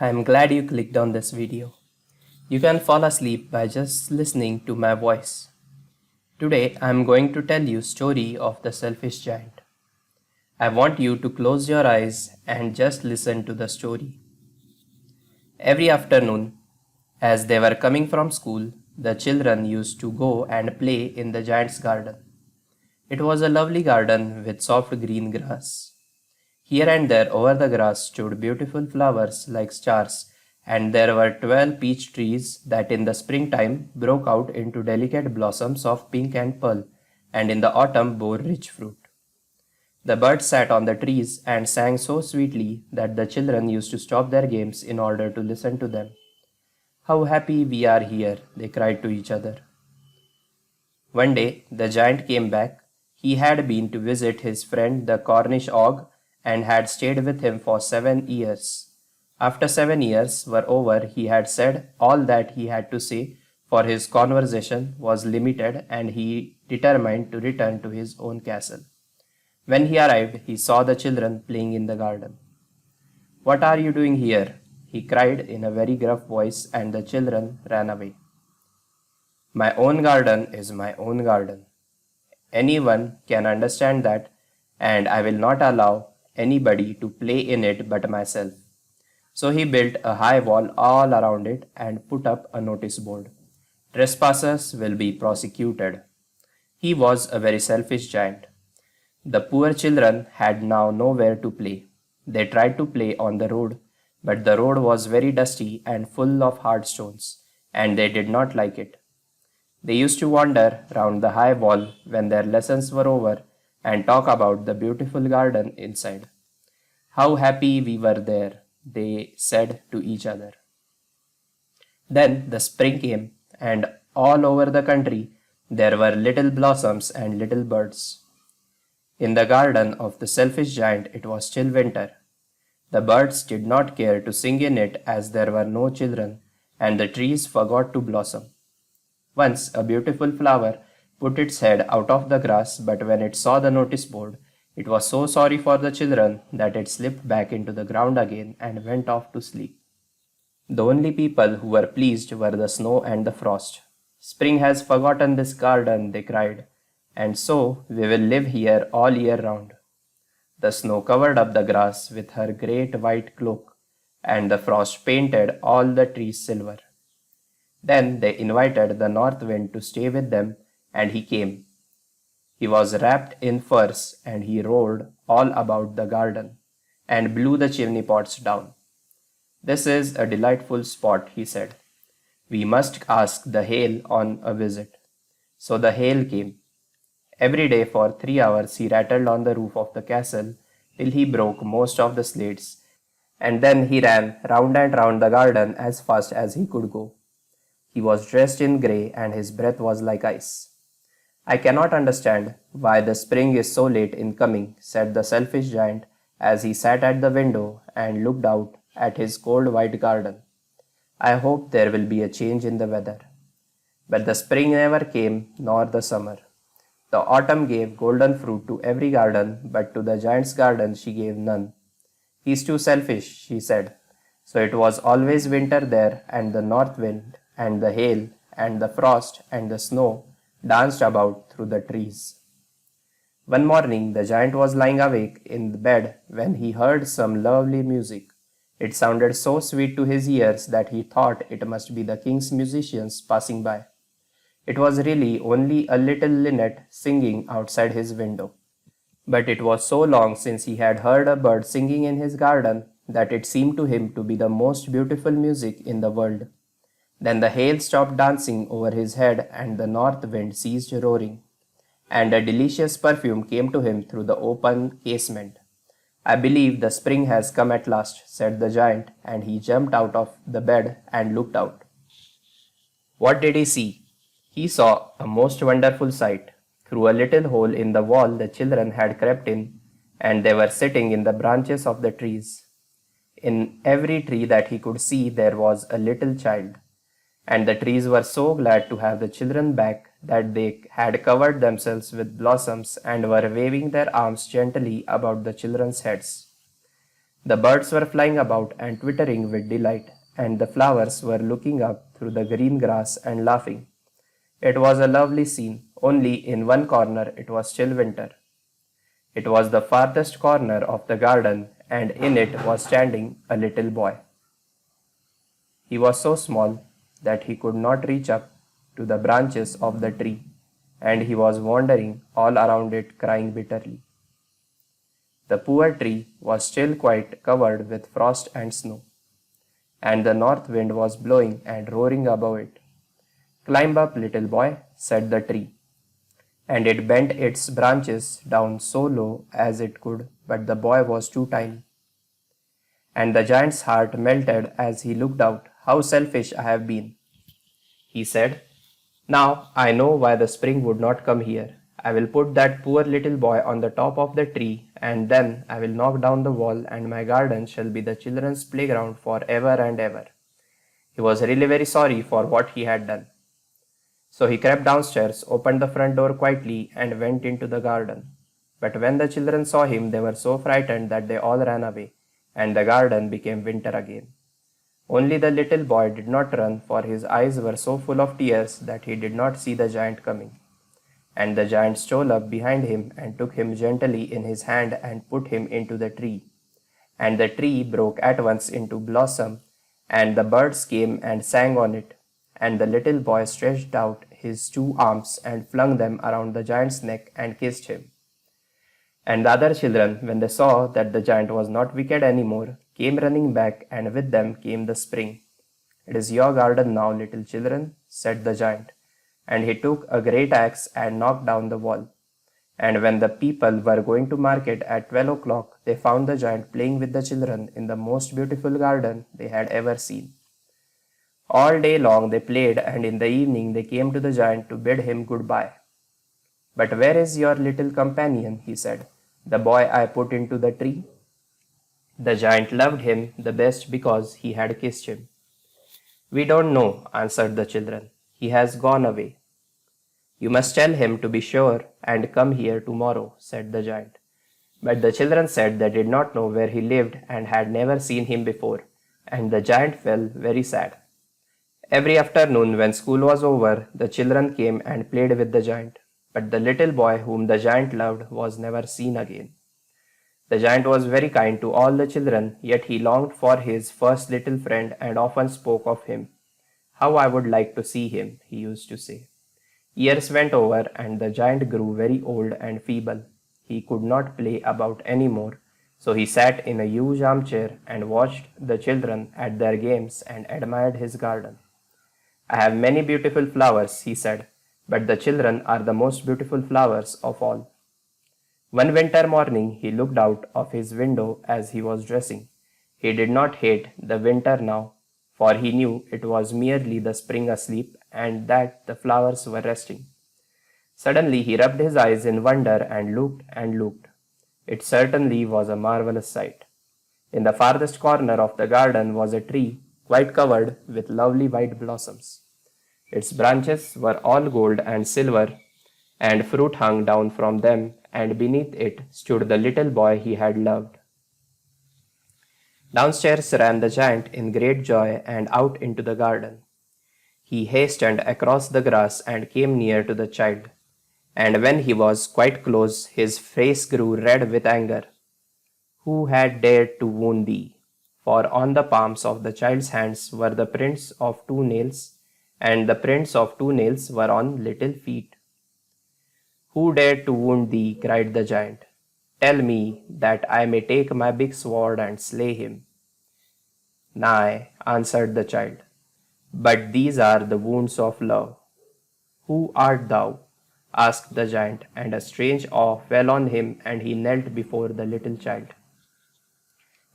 I'm glad you clicked on this video. You can fall asleep by just listening to my voice. Today I'm going to tell you story of the selfish giant. I want you to close your eyes and just listen to the story. Every afternoon, as they were coming from school, the children used to go and play in the giant's garden. It was a lovely garden with soft green grass. Here and there over the grass stood beautiful flowers like stars, and there were 12 peach trees that in the springtime broke out into delicate blossoms of pink and pearl, and in the autumn bore rich fruit. The birds sat on the trees and sang so sweetly that the children used to stop their games in order to listen to them. How happy we are here, they cried to each other. One day the giant came back. He had been to visit his friend the Cornish og and had stayed with him for 7 years. After 7 years were over, he had said all that he had to say, for his conversation was limited and he determined to return to his own castle. When he arrived, he saw the children playing in the garden. "What are you doing here?" he cried in a very gruff voice, and the children ran away. "My own garden is my own garden. Anyone can understand that, and I will not allow anybody to play in it but myself." So he built a high wall all around it and put up a notice board. "Trespassers will be prosecuted." He was a very selfish giant. The poor children had now nowhere to play. They tried to play on the road, but the road was very dusty and full of hard stones, and they did not like it. They used to wander round the high wall when their lessons were over and talk about the beautiful garden inside. How happy we were there, they said to each other. Then the spring came, and all over the country there were little blossoms and little birds. In the garden of the selfish giant it was still winter. The birds did not care to sing in it as there were no children, and the trees forgot to blossom. Once a beautiful flower put its head out of the grass, but when it saw the notice board, it was so sorry for the children that it slipped back into the ground again and went off to sleep. The only people who were pleased were the snow and the frost. "Spring has forgotten this garden," they cried, "and so we will live here all year round." The snow covered up the grass with her great white cloak, and the frost painted all the trees silver. Then they invited the north wind to stay with them, and he came. He was wrapped in furs, and he rolled all about the garden, and blew the chimney pots down. "This is a delightful spot," he said. "We must ask the hail on a visit." So the hail came. Every day for 3 hours he rattled on the roof of the castle till he broke most of the slates, and then he ran round and round the garden as fast as he could go. He was dressed in grey and his breath was like ice. "I cannot understand why the spring is so late in coming," said the selfish giant as he sat at the window and looked out at his cold white garden. "I hope there will be a change in the weather." But the spring never came, nor the summer. The autumn gave golden fruit to every garden, but to the giant's garden she gave none. "He's too selfish," she said. So it was always winter there, and the north wind and the hail and the frost and the snow danced about through the trees. One morning the giant was lying awake in the bed when he heard some lovely music. It sounded so sweet to his ears that he thought it must be the king's musicians passing by. It was really only a little linnet singing outside his window. But it was so long since he had heard a bird singing in his garden that it seemed to him to be the most beautiful music in the world. Then the hail stopped dancing over his head and the north wind ceased roaring, and a delicious perfume came to him through the open casement. "I believe the spring has come at last," said the giant, and he jumped out of the bed and looked out. What did he see? He saw a most wonderful sight. Through a little hole in the wall the children had crept in, and they were sitting in the branches of the trees. In every tree that he could see there was a little child, and the trees were so glad to have the children back that they had covered themselves with blossoms and were waving their arms gently about the children's heads. The birds were flying about and twittering with delight, and the flowers were looking up through the green grass and laughing. It was a lovely scene, only in one corner it was still winter. It was the farthest corner of the garden, and in it was standing a little boy. He was so small that he could not reach up to the branches of the tree, and he was wandering all around it crying bitterly. The poor tree was still quite covered with frost and snow, and the north wind was blowing and roaring above it. "Climb up, little boy," said the tree, and it bent its branches down so low as it could, but the boy was too tiny. And the giant's heart melted as he looked out. "How selfish I have been," he said. "Now I know why the spring would not come here. I will put that poor little boy on the top of the tree, and then I will knock down the wall, and my garden shall be the children's playground for ever and ever." He was really very sorry for what he had done. So he crept downstairs, opened the front door quietly, and went into the garden. But when the children saw him, they were so frightened that they all ran away, and the garden became winter again. Only the little boy did not run, for his eyes were so full of tears that he did not see the giant coming. And the giant stole up behind him and took him gently in his hand and put him into the tree. And the tree broke at once into blossom, and the birds came and sang on it. And the little boy stretched out his 2 arms and flung them around the giant's neck and kissed him. And the other children, when they saw that the giant was not wicked any more, came running back, and with them came the spring. "It is your garden now, little children," said the giant. And he took a great axe and knocked down the wall. And when the people were going to market at 12 o'clock, they found the giant playing with the children in the most beautiful garden they had ever seen. All day long they played, and in the evening they came to the giant to bid him good-bye. "But where is your little companion?" he said, "the boy I put into the tree?" The giant loved him the best because he had kissed him. "We don't know," answered the children. "He has gone away." "You must tell him to be sure and come here tomorrow," said the giant. But the children said they did not know where he lived and had never seen him before, and the giant felt very sad. Every afternoon when school was over, the children came and played with the giant, but the little boy whom the giant loved was never seen again. The giant was very kind to all the children, yet he longed for his first little friend and often spoke of him. "How I would like to see him," he used to say. Years went over, and the giant grew very old and feeble. He could not play about any more, so he sat in a huge armchair and watched the children at their games and admired his garden. "I have many beautiful flowers," he said, "but the children are the most beautiful flowers of all." One winter morning he looked out of his window as he was dressing. He did not hate the winter now, for he knew it was merely the spring asleep and that the flowers were resting. Suddenly he rubbed his eyes in wonder and looked and looked. It certainly was a marvelous sight. In the farthest corner of the garden was a tree quite covered with lovely white blossoms. Its branches were all gold and silver, and fruit hung down from them, and beneath it stood the little boy he had loved. Downstairs ran the giant in great joy and out into the garden. He hastened across the grass and came near to the child, and when he was quite close, his face grew red with anger. "Who had dared to wound thee?" For on the palms of the child's hands were the prints of 2 nails, and the prints of 2 nails were on little feet. "Who dared to wound thee?" cried the giant. "Tell me, that I may take my big sword and slay him." "Nay," answered the child, "but these are the wounds of love." "Who art thou?" asked the giant, and a strange awe fell on him, and he knelt before the little child.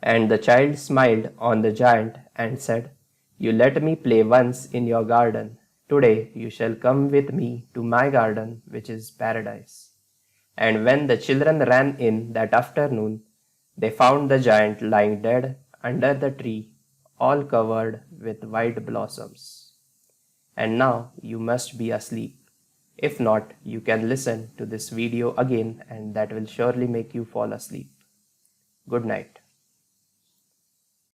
And the child smiled on the giant and said, "You let me play once in your garden. Today you shall come with me to my garden, which is paradise." And when the children ran in that afternoon, they found the giant lying dead under the tree, all covered with white blossoms. And now you must be asleep. If not, you can listen to this video again, and that will surely make you fall asleep. Good night.